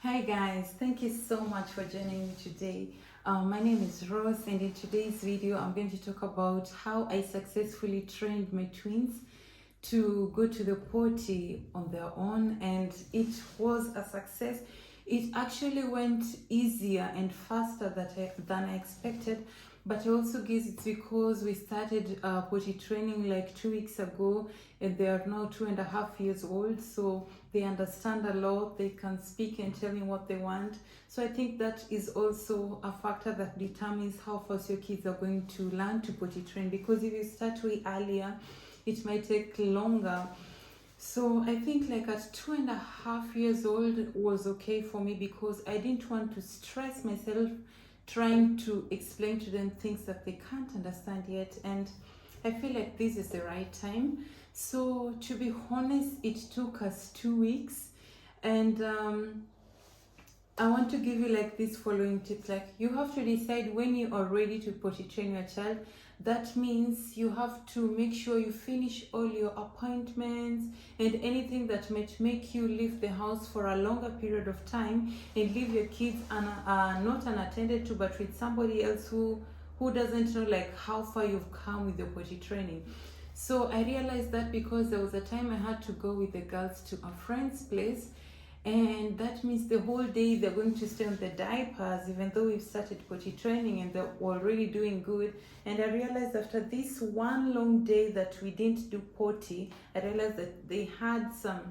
Hi guys, thank you so much for joining me today. My name is Rose, and in today's video I'm going to talk about how I successfully trained my twins to go to the potty on their own, and it was a success. It actually went easier and faster than I expected, but I also guess it's because we started potty training like 2 weeks ago, and they are now 2.5 years old, so they understand a lot. They can speak and tell me what they want. So I think that is also a factor that determines how fast your kids are going to learn to potty train, because if you start way earlier, it might take longer. So I think like at 2.5 years old was okay for me, because I didn't want to stress myself trying to explain to them things that they can't understand yet, and I feel like this is the right time. So to be honest, it took us 2 weeks, and I want to give you like this following tips. Like, you have to decide when you are ready to potty train your child. That means you have to make sure you finish all your appointments and anything that might make you leave the house for a longer period of time, and leave your kids not unattended to, but with somebody else who doesn't know like how far you've come with your potty training. So I realized that because there was a time I had to go with the girls to a friend's place, and that means the whole day they're going to stay on the diapers, even though we've started potty training and they're already doing good. And I realized after this one long day that we didn't do potty, I realized that they had some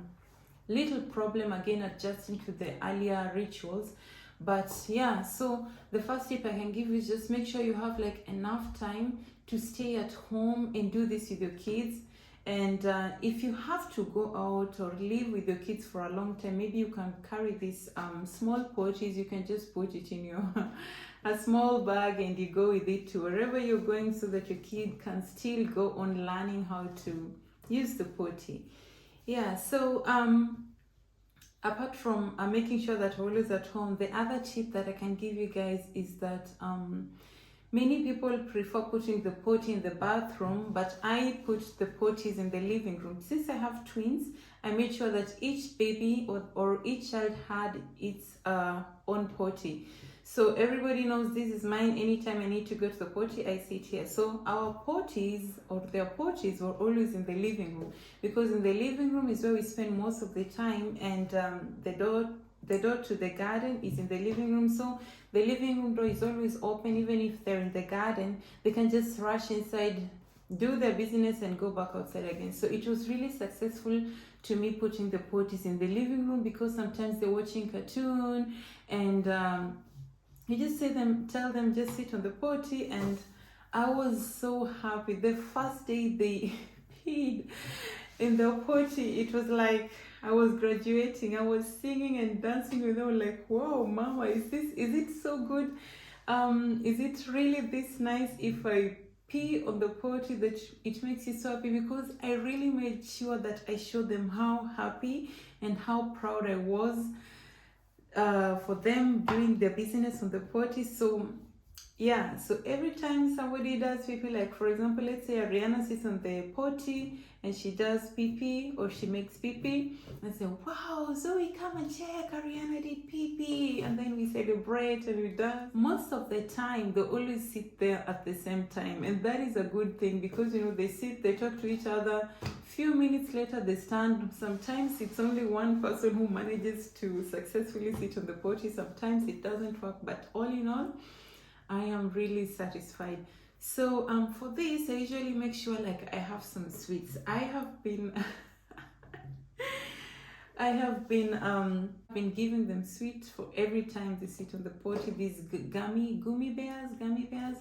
little problem again adjusting to the earlier rituals. But yeah, so the first tip I can give you is just make sure you have like enough time to stay at home and do this with your kids. And if you have to go out or live with your kids for a long time, maybe you can carry these small pouches. You can just put it in your a small bag, and you go with it to wherever you're going, so that your kid can still go on learning how to use the potty. Yeah, so apart from making sure that we're always at home, the other tip that I can give you guys is that many people prefer putting the potty in the bathroom, but I put the potties in the living room. Since I have twins, I made sure that each baby or each child had its own potty. So everybody knows this is mine. Anytime I need to go to the potty, I sit here. So our potties or their potties were always in the living room, because in the living room is where we spend most of the time, and the door to the garden is in the living room. So the living room door is always open. Even if they're in the garden, they can just rush inside, do their business, and go back outside again. So it was really successful to me putting the potties in the living room, because sometimes they're watching cartoon, and you just tell them just sit on the potty. And I was so happy. The first day they peed in the potty, it was like I was graduating. I was singing and dancing with them, like, wow, mama, is it so good? Is it really this nice if I pee on the potty that it makes you so happy? Because I really made sure that I showed them how happy and how proud I was for them doing their business on the potty. So yeah, so every time somebody does pee, like for example, let's say Ariana sits on the potty and she does pee or she makes pee, and say, wow, Zoe, come and check, Ariana did pee, and then we celebrate and we dance. Most of the time they always sit there at the same time, and that is a good thing, because they sit, they talk to each other. Few minutes later they stand. Sometimes it's only one person who manages to successfully sit on the potty. Sometimes it doesn't work, but all in all, I am really satisfied. So for this, I usually make sure like I have some sweets. I have been been giving them sweets for every time they sit on the potty. These gummy bears.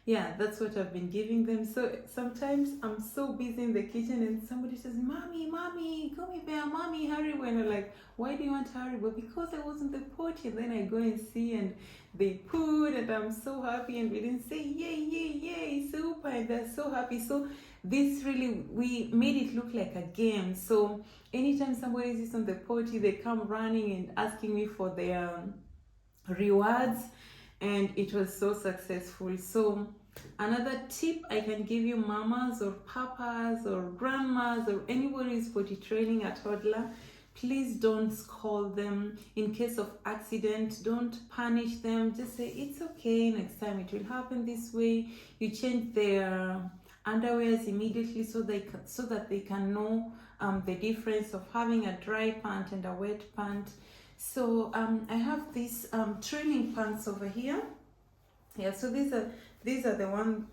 Yeah, that's what I've been giving them. So sometimes I'm so busy in the kitchen and somebody says, mommy, gummy bear, mommy, hurry. When I'm like, why do you want to hurry? Well, because I was in the potty. And then I go and see, and they pooed, and I'm so happy, and we didn't say yay, super, and they're so happy. So this really, we made it look like a game. So anytime somebody sits on the potty, they come running and asking me for their rewards, and it was so successful. So another tip I can give you, mamas or papas or grandmas or anybody who's potty training a toddler, please don't scold them. In case of accident, don't punish them. Just say it's okay, next time it will happen this way. You change their underwears immediately so that they can know the difference of having a dry pant and a wet pant. So I have these training pants over here. Yeah, so these are the one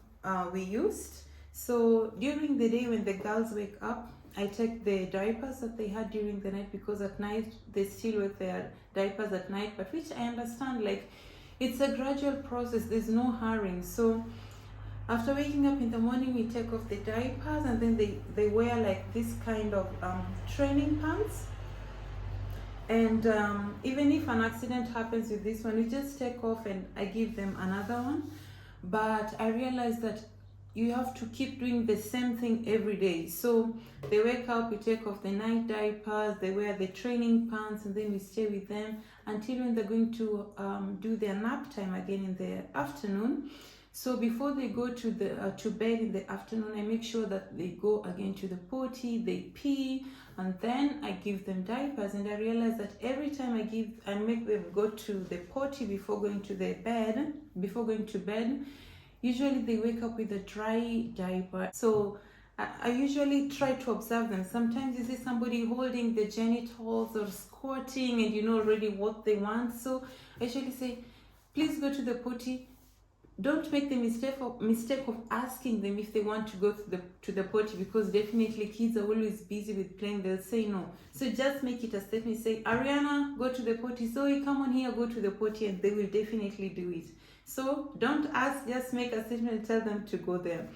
we used. So during the day when the girls wake up, I take the diapers that they had during the night, because at night they still wear their diapers at night, but which I understand, like, it's a gradual process, there's no hurrying. So after waking up in the morning, we take off the diapers, and then they wear like this kind of training pants. And even if an accident happens with this one, we just take off and I give them another one. But I realized that you have to keep doing the same thing every day. So they wake up, we take off the night diapers, they wear the training pants, and then we stay with them until when they're going to do their nap time again in the afternoon. So before they go to bed in the afternoon, I make sure that they go again to the potty, they pee, and then I give them diapers. And I realize that every time I make them go to the potty before going to bed, usually they wake up with a dry diaper. So I usually try to observe them. Sometimes you see somebody holding the genitals or squatting, and you know already what they want. So I usually say, please go to the potty. Don't make the mistake of asking them if they want to go to the potty, because definitely kids are always busy with playing. They'll say no. So just make it a statement. Say, Ariana, go to the potty. Zoe, come on here, go to the potty, and they will definitely do it. So don't ask, just make a statement and tell them to go there.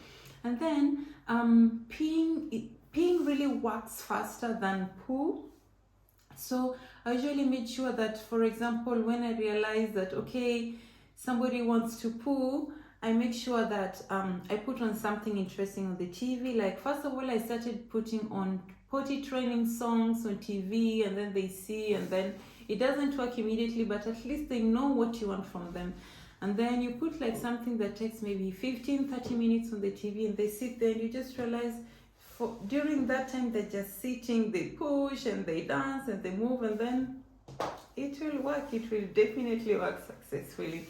And then peeing really works faster than poo. So I usually make sure that, for example, when I realize that, okay, somebody wants to poo, I make sure that I put on something interesting on the TV. Like, first of all, I started putting on potty training songs on TV, and then they see, and then it doesn't work immediately, but at least they know what you want from them. And then you put like something that takes maybe 15-30 minutes on the TV, and they sit there, and you just realize during that time they're just sitting, they push and they dance and they move, and then it will work. It will definitely work successfully.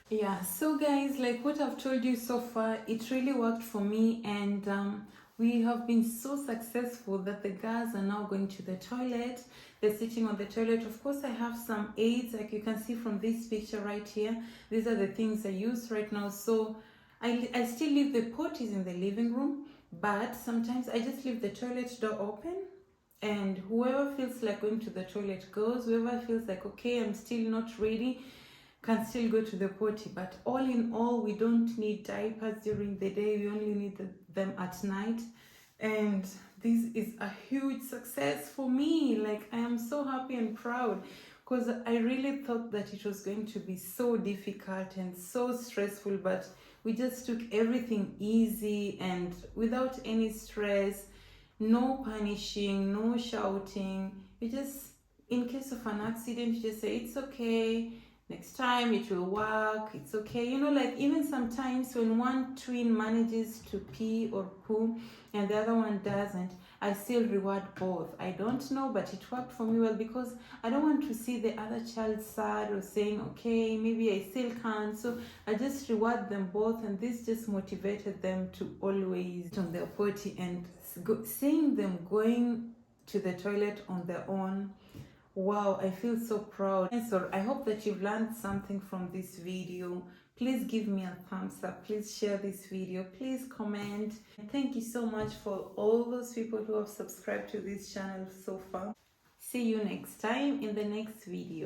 Yeah, so guys, like what I've told you so far, it really worked for me, and we have been so successful that the girls are now going to the toilet. They're sitting on the toilet. Of course, I have some aids, like you can see from this picture right here. These are the things I use right now. So I still leave the potties in the living room, but sometimes I just leave the toilet door open, and whoever feels like going to the toilet goes. Whoever feels like, okay, I'm still not ready, can still go to the potty. But all in all, we don't need diapers during the day. We only need them at night. And this is a huge success for me. Like, I am so happy and proud, because I really thought that it was going to be so difficult and so stressful, but we just took everything easy and without any stress, no punishing, no shouting. You just, in case of an accident, you just say, it's okay, next time it will work, it's okay. You know, like even sometimes when one twin manages to pee or poo and the other one doesn't, I still reward both. I don't know, but it worked for me well, because I don't want to see the other child sad or saying, okay, maybe I still can't. So I just reward them both, and this just motivated them to always on their potty, and seeing them going to the toilet on their own. Wow, I feel so proud. And so I hope that you've learned something from this video. Please give me a thumbs up. Please share this video. Please comment. And thank you so much for all those people who have subscribed to this channel so far. See you next time in the next video.